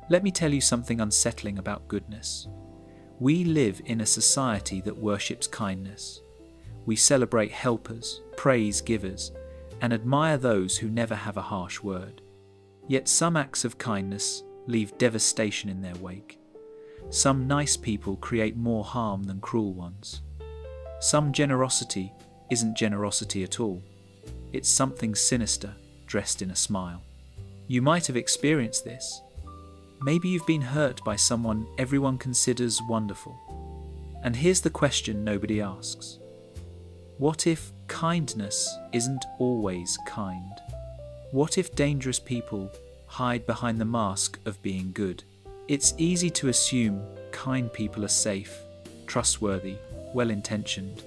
Let me tell you something unsettling about goodness. We live in a society that worships kindness. We celebrate helpers, praise givers, and admire those who never have a harsh word. Yet some acts of kindness leave devastation in their wake. Some nice people create more harm than cruel ones. Some generosity isn't generosity at all. It's something sinister dressed in a smile. You might have experienced this. Maybe you've been hurt by someone everyone considers wonderful. And here's the question nobody asks. What if kindness isn't always kind? What if dangerous people hide behind the mask of being good? It's easy to assume kind people are safe, trustworthy, well-intentioned,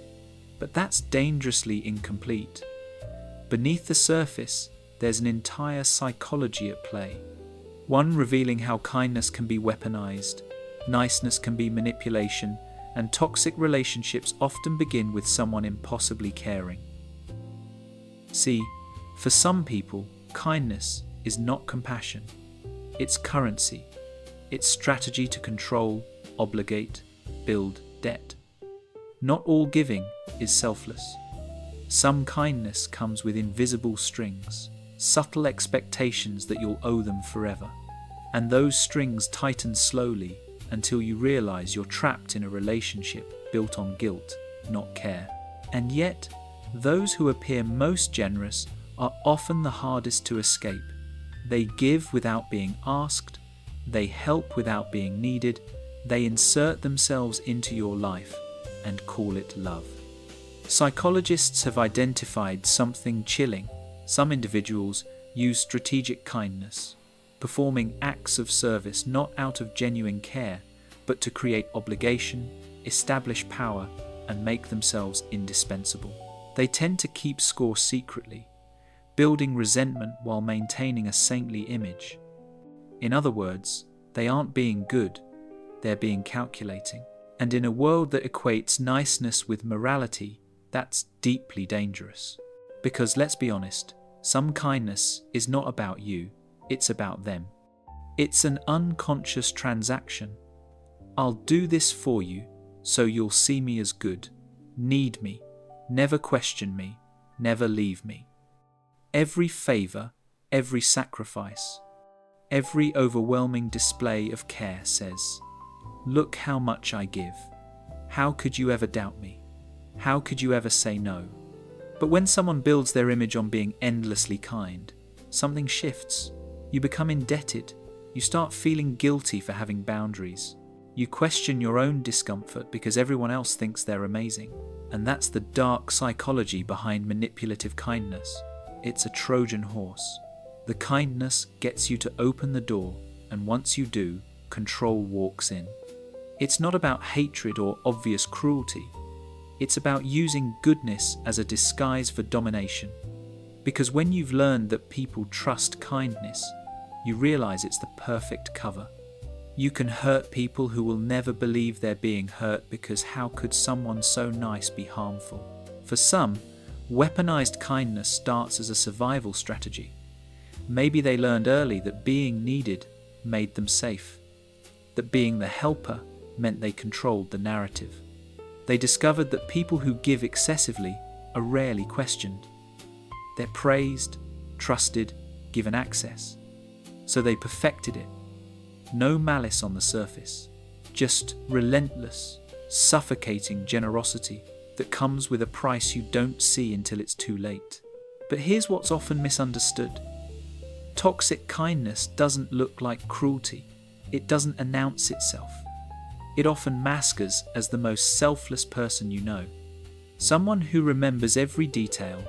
but that's dangerously incomplete. Beneath the surface, there's an entire psychology at play. One revealing how kindness can be weaponized, niceness can be manipulation, and toxic relationships often begin with someone impossibly caring. See, for some people, kindness is not compassion. It's currency. It's strategy to control, obligate, build debt. Not all giving is selfless. Some kindness comes with invisible strings, subtle expectations that you'll owe them forever. And those strings tighten slowly until you realize you're trapped in a relationship built on guilt, not care. And yet, those who appear most generous are often the hardest to escape. They give without being asked, they help without being needed, they insert themselves into your life and call it love. Psychologists have identified something chilling. Some individuals use strategic kindness, performing acts of service not out of genuine care, but to create obligation, establish power, and make themselves indispensable. They tend to keep score secretly, building resentment while maintaining a saintly image. In other words, they aren't being good, they're being calculating. And in a world that equates niceness with morality, that's deeply dangerous. Because let's be honest, some kindness is not about you, it's about them. It's an unconscious transaction. I'll do this for you, so you'll see me as good. Need me. Never question me. Never leave me. Every favor, every sacrifice, every overwhelming display of care says, "Look how much I give. How could you ever doubt me? How could you ever say no?" But when someone builds their image on being endlessly kind, something shifts. You become indebted. You start feeling guilty for having boundaries. You question your own discomfort because everyone else thinks they're amazing. And that's the dark psychology behind manipulative kindness. It's a Trojan horse. The kindness gets you to open the door, and once you do, control walks in. It's not about hatred or obvious cruelty. It's about using goodness as a disguise for domination. Because when you've learned that people trust kindness, you realize it's the perfect cover. You can hurt people who will never believe they're being hurt because how could someone so nice be harmful? For some, weaponized kindness starts as a survival strategy. Maybe they learned early that being needed made them safe, that being the helper meant they controlled the narrative. They discovered that people who give excessively are rarely questioned. They're praised, trusted, given access. So they perfected it. No malice on the surface, just relentless, suffocating generosity that comes with a price you don't see until it's too late. But here's what's often misunderstood. Toxic kindness doesn't look like cruelty. It doesn't announce itself. It often masks as the most selfless person you know. Someone who remembers every detail,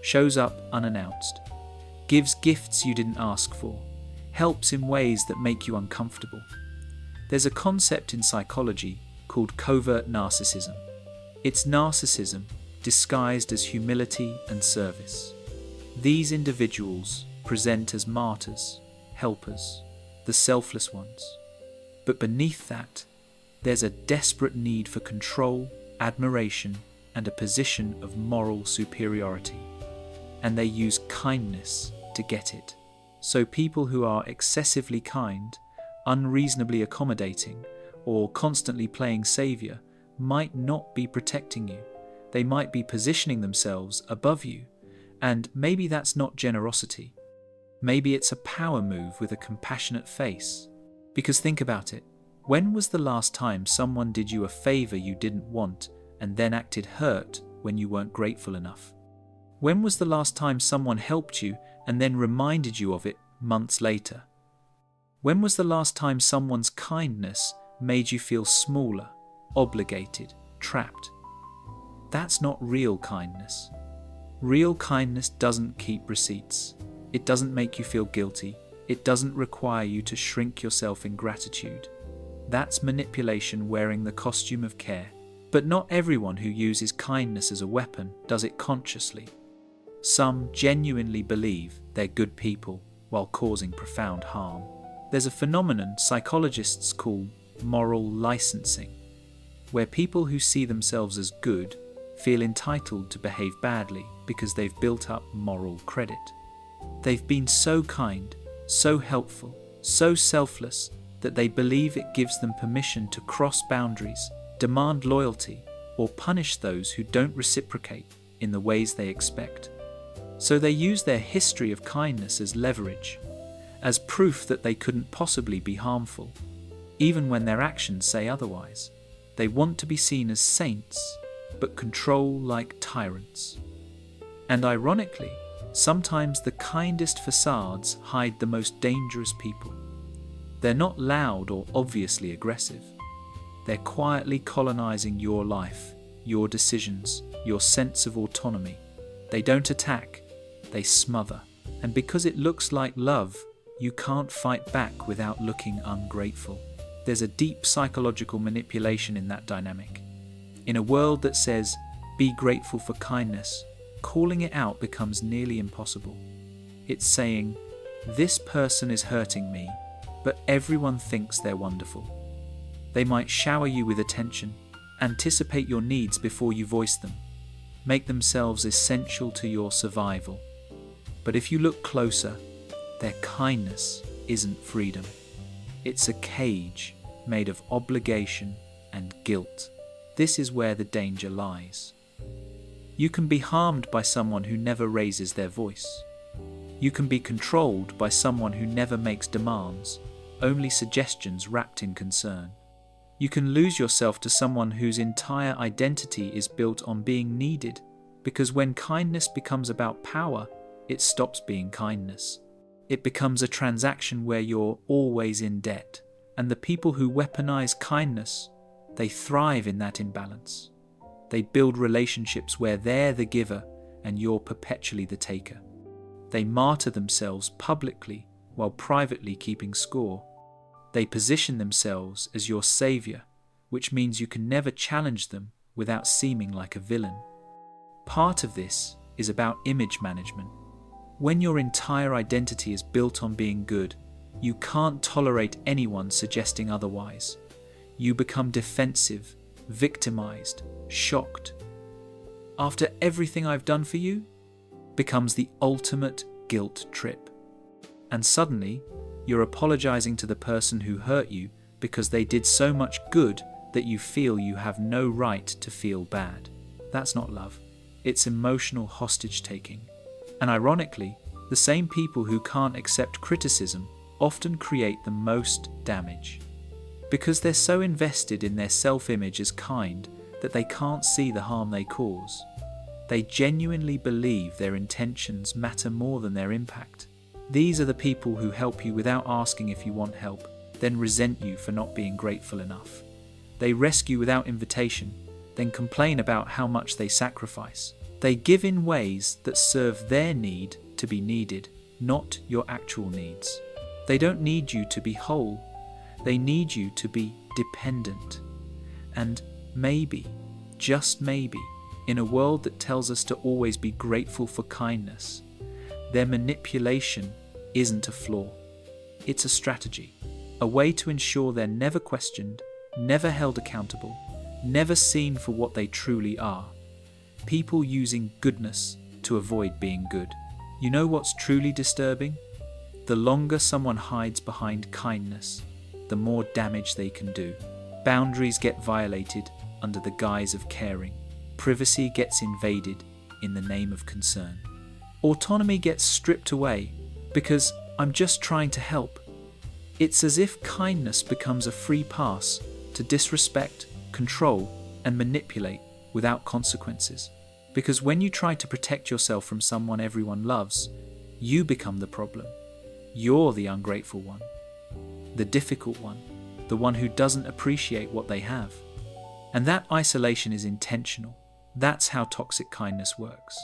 shows up unannounced, gives gifts you didn't ask for, helps in ways that make you uncomfortable. There's a concept in psychology called covert narcissism. It's narcissism disguised as humility and service. These individuals present as martyrs, helpers, the selfless ones. But beneath that, there's a desperate need for control, admiration, and a position of moral superiority. And they use kindness to get it. So people who are excessively kind unreasonably accommodating, or constantly playing savior might not be protecting you. They might be positioning themselves above you, and maybe that's not generosity. Maybe it's a power move with a compassionate face. Because think about it, when was the last time someone did you a favor you didn't want and then acted hurt when you weren't grateful enough? When was the last time someone helped you and then reminded you of it months later? When was the last time someone's kindness made you feel smaller, obligated, trapped? That's not real kindness. Real kindness doesn't keep receipts. It doesn't make you feel guilty. It doesn't require you to shrink yourself in gratitude. That's manipulation wearing the costume of care. But not everyone who uses kindness as a weapon does it consciously. Some genuinely believe they're good people while causing profound harm. There's a phenomenon psychologists call moral licensing, where people who see themselves as good feel entitled to behave badly because they've built up moral credit. They've been so kind, so helpful, so selfless that they believe it gives them permission to cross boundaries, demand loyalty, or punish those who don't reciprocate in the ways they expect. So they use their history of kindness as leverage, as proof that they couldn't possibly be harmful, even when their actions say otherwise. They want to be seen as saints, but control like tyrants. And ironically, sometimes the kindest facades hide the most dangerous people. They're not loud or obviously aggressive. They're quietly colonizing your life, your decisions, your sense of autonomy. They don't attack, they smother. And because it looks like love, you can't fight back without looking ungrateful. There's a deep psychological manipulation in that dynamic. In a world that says, be grateful for kindness, calling it out becomes nearly impossible. It's saying, this person is hurting me, but everyone thinks they're wonderful. They might shower you with attention, anticipate your needs before you voice them, make themselves essential to your survival. But if you look closer, their kindness isn't freedom. It's a cage made of obligation and guilt. This is where the danger lies. You can be harmed by someone who never raises their voice. You can be controlled by someone who never makes demands, only suggestions wrapped in concern. You can lose yourself to someone whose entire identity is built on being needed, because when kindness becomes about power, it stops being kindness. It becomes a transaction where you're always in debt, and the people who weaponize kindness, they thrive in that imbalance. They build relationships where they're the giver and you're perpetually the taker. They martyr themselves publicly while privately keeping score. They position themselves as your savior, which means you can never challenge them without seeming like a villain. Part of this is about image management. When your entire identity is built on being good, you can't tolerate anyone suggesting otherwise. You become defensive, victimized, shocked. After everything I've done for you, becomes the ultimate guilt trip. And suddenly, you're apologizing to the person who hurt you because they did so much good that you feel you have no right to feel bad. That's not love. It's emotional hostage-taking. And ironically, the same people who can't accept criticism often create the most damage. Because they're so invested in their self-image as kind that they can't see the harm they cause. They genuinely believe their intentions matter more than their impact. These are the people who help you without asking if you want help, then resent you for not being grateful enough. They rescue without invitation, then complain about how much they sacrifice. They give in ways that serve their need to be needed, not your actual needs. They don't need you to be whole. They need you to be dependent. And maybe, just maybe, in a world that tells us to always be grateful for kindness, their manipulation isn't a flaw. It's a strategy, a way to ensure they're never questioned, never held accountable, never seen for what they truly are. People using goodness to avoid being good. You know what's truly disturbing? The longer someone hides behind kindness, the more damage they can do. Boundaries get violated under the guise of caring. Privacy gets invaded in the name of concern. Autonomy gets stripped away because I'm just trying to help. It's as if kindness becomes a free pass to disrespect, control, and manipulate without consequences. Because when you try to protect yourself from someone everyone loves, you become the problem. You're the ungrateful one, the difficult one, the one who doesn't appreciate what they have. And that isolation is intentional. That's how toxic kindness works.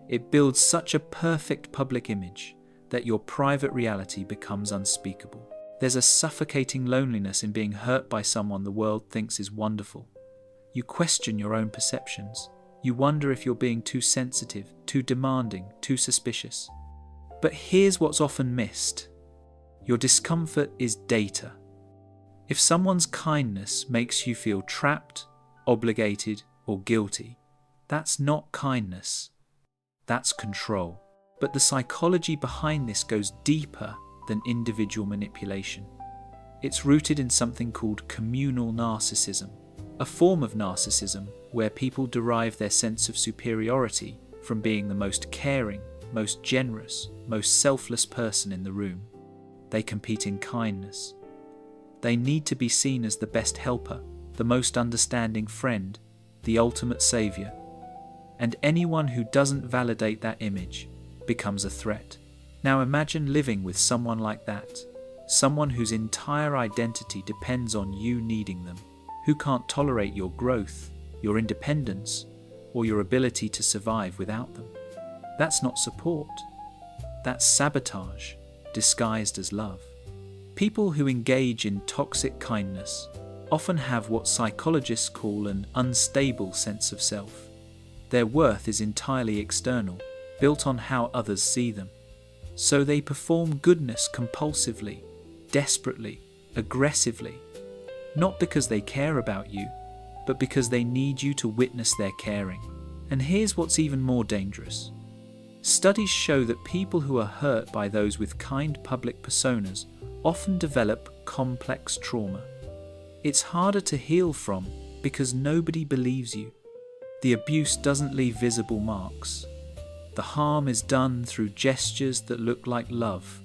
It builds such a perfect public image that your private reality becomes unspeakable. There's a suffocating loneliness in being hurt by someone the world thinks is wonderful. You question your own perceptions. You wonder if you're being too sensitive, too demanding, too suspicious. But here's what's often missed. Your discomfort is data. If someone's kindness makes you feel trapped, obligated, or guilty, that's not kindness. That's control. But the psychology behind this goes deeper than individual manipulation. It's rooted in something called communal narcissism, a form of narcissism where people derive their sense of superiority from being the most caring, most generous, most selfless person in the room. They compete in kindness. They need to be seen as the best helper, the most understanding friend, the ultimate savior. And anyone who doesn't validate that image becomes a threat. Now imagine living with someone like that, someone whose entire identity depends on you needing them, who can't tolerate your growth, your independence, or your ability to survive without them. That's not support. That's sabotage, disguised as love. People who engage in toxic kindness often have what psychologists call an unstable sense of self. Their worth is entirely external, built on how others see them. So they perform goodness compulsively, desperately, aggressively, not because they care about you, but because they need you to witness their caring. And here's what's even more dangerous. Studies show that people who are hurt by those with kind public personas often develop complex trauma. It's harder to heal from because nobody believes you. The abuse doesn't leave visible marks. The harm is done through gestures that look like love,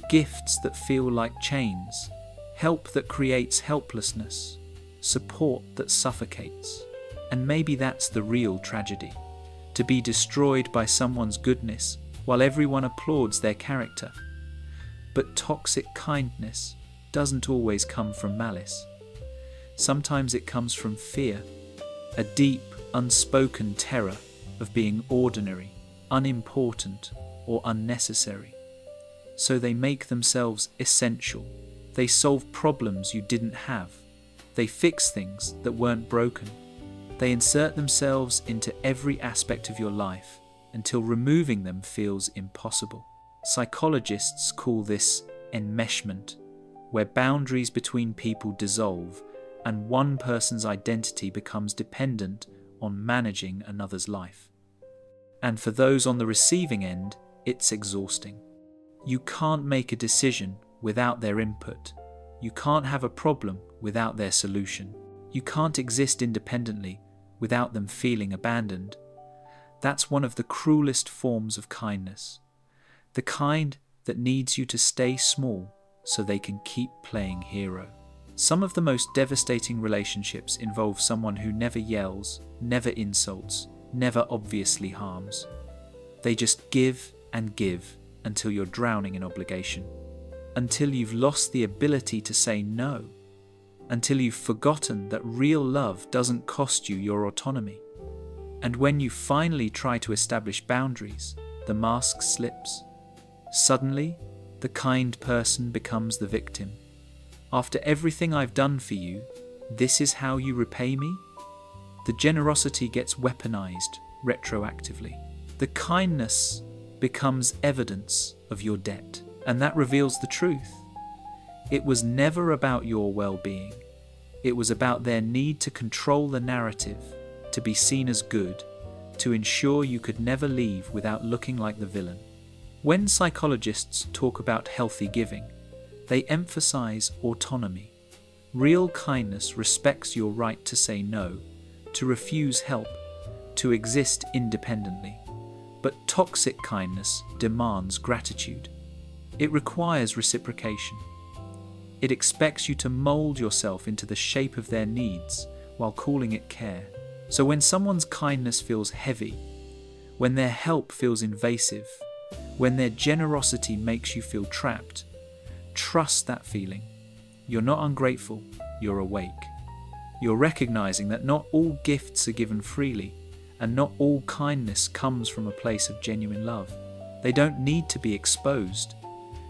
gifts that feel like chains, help that creates helplessness, support that suffocates. And maybe that's the real tragedy, to be destroyed by someone's goodness while everyone applauds their character. But toxic kindness doesn't always come from malice. Sometimes it comes from fear, a deep, unspoken terror of being ordinary, unimportant, or unnecessary. So they make themselves essential. They solve problems you didn't have. They fix things that weren't broken. They insert themselves into every aspect of your life until removing them feels impossible. Psychologists call this enmeshment, where boundaries between people dissolve and one person's identity becomes dependent on managing another's life. And for those on the receiving end, it's exhausting. You can't make a decision without their input. You can't have a problem without their solution. You can't exist independently without them feeling abandoned. That's one of the cruelest forms of kindness. The kind that needs you to stay small so they can keep playing hero. Some of the most devastating relationships involve someone who never yells, never insults, never obviously harms. They just give and give until you're drowning in obligation, until you've lost the ability to say no, until you've forgotten that real love doesn't cost you your autonomy. And when you finally try to establish boundaries, the mask slips. Suddenly, the kind person becomes the victim. After everything I've done for you, this is how you repay me? The generosity gets weaponized retroactively. The kindness becomes evidence of your debt, and that reveals the truth. It was never about your well-being. It was about their need to control the narrative, to be seen as good, to ensure you could never leave without looking like the villain. When psychologists talk about healthy giving, they emphasize autonomy, Real kindness respects your right to say no, to refuse help, to exist independently. But toxic kindness demands gratitude. It requires reciprocation. It expects you to mold yourself into the shape of their needs while calling it care. So when someone's kindness feels heavy, when their help feels invasive, when their generosity makes you feel trapped, trust that feeling. You're not ungrateful, you're awake. You're recognizing that not all gifts are given freely, and not all kindness comes from a place of genuine love. They don't need to be exposed.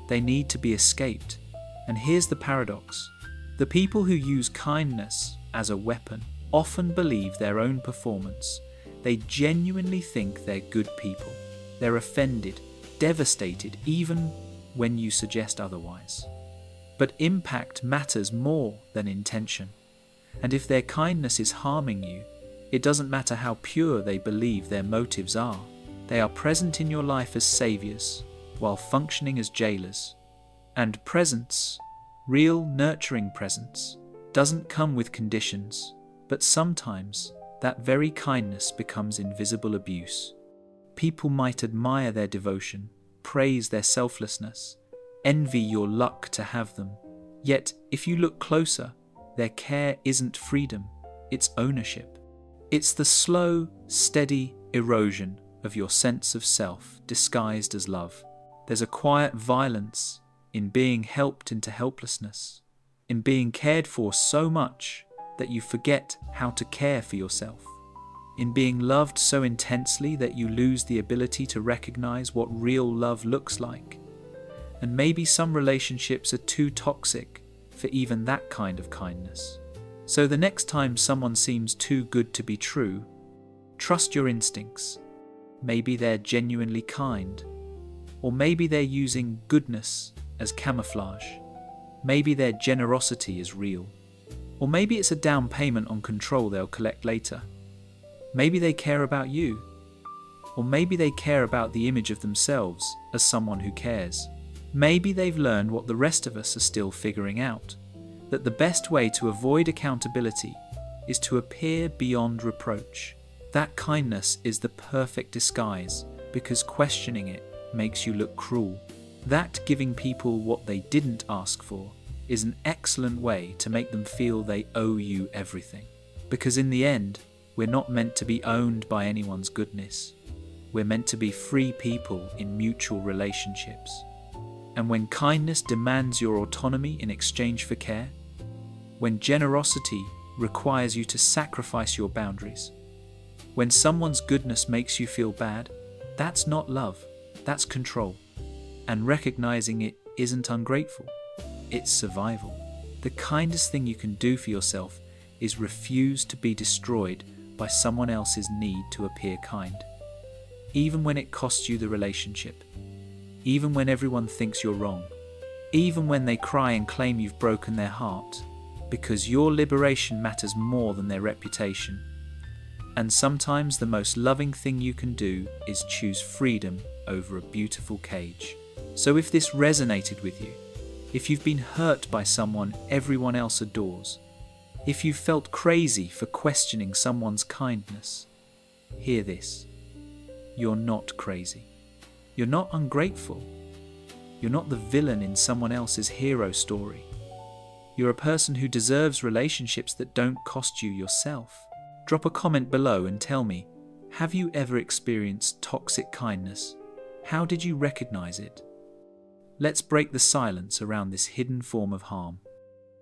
They need to be escaped. And here's the paradox. The people who use kindness as a weapon often believe their own performance. They genuinely think they're good people. They're offended, devastated, even when you suggest otherwise. But impact matters more than intention. And if their kindness is harming you, it doesn't matter how pure they believe their motives are. They are present in your life as saviors, while functioning as jailers. And presence, real nurturing presence, doesn't come with conditions, but sometimes that very kindness becomes invisible abuse. People might admire their devotion, praise their selflessness, envy your luck to have them. Yet, if you look closer, their care isn't freedom, it's ownership. It's the slow, steady erosion of your sense of self disguised as love. There's a quiet violence in being helped into helplessness, in being cared for so much that you forget how to care for yourself, in being loved so intensely that you lose the ability to recognize what real love looks like. And maybe some relationships are too toxic for even that kind of kindness. So the next time someone seems too good to be true, trust your instincts. Maybe they're genuinely kind, or maybe they're using goodness as camouflage. Maybe their generosity is real, or maybe it's a down payment on control they'll collect later. Maybe they care about you, or maybe they care about the image of themselves as someone who cares. Maybe they've learned what the rest of us are still figuring out, that the best way to avoid accountability is to appear beyond reproach. That kindness is the perfect disguise, because questioning it makes you look cruel. That giving people what they didn't ask for is an excellent way to make them feel they owe you everything. Because in the end, we're not meant to be owned by anyone's goodness. We're meant to be free people in mutual relationships. And when kindness demands your autonomy in exchange for care, when generosity requires you to sacrifice your boundaries, when someone's goodness makes you feel bad, that's not love, that's control. And recognizing it isn't ungrateful, it's survival. The kindest thing you can do for yourself is refuse to be destroyed by someone else's need to appear kind. Even when it costs you the relationship, even when everyone thinks you're wrong, even when they cry and claim you've broken their heart, because your liberation matters more than their reputation. And sometimes the most loving thing you can do is choose freedom over a beautiful cage. So if this resonated with you, if you've been hurt by someone everyone else adores, if you felt crazy for questioning someone's kindness, hear this. You're not crazy. You're not ungrateful. You're not the villain in someone else's hero story. You're a person who deserves relationships that don't cost you yourself. Drop a comment below and tell me, have you ever experienced toxic kindness? How did you recognize it? Let's break the silence around this hidden form of harm.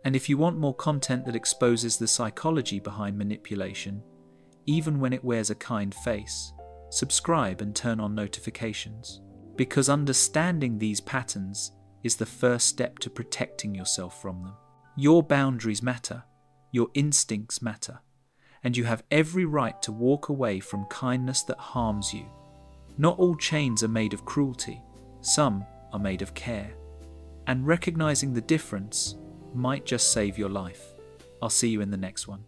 And if you want more content that exposes the psychology behind manipulation, even when it wears a kind face, subscribe and turn on notifications. Because understanding these patterns is the first step to protecting yourself from them. Your boundaries matter, your instincts matter, and you have every right to walk away from kindness that harms you. Not all chains are made of cruelty, some are made of care. And recognizing the difference might just save your life. I'll see you in the next one.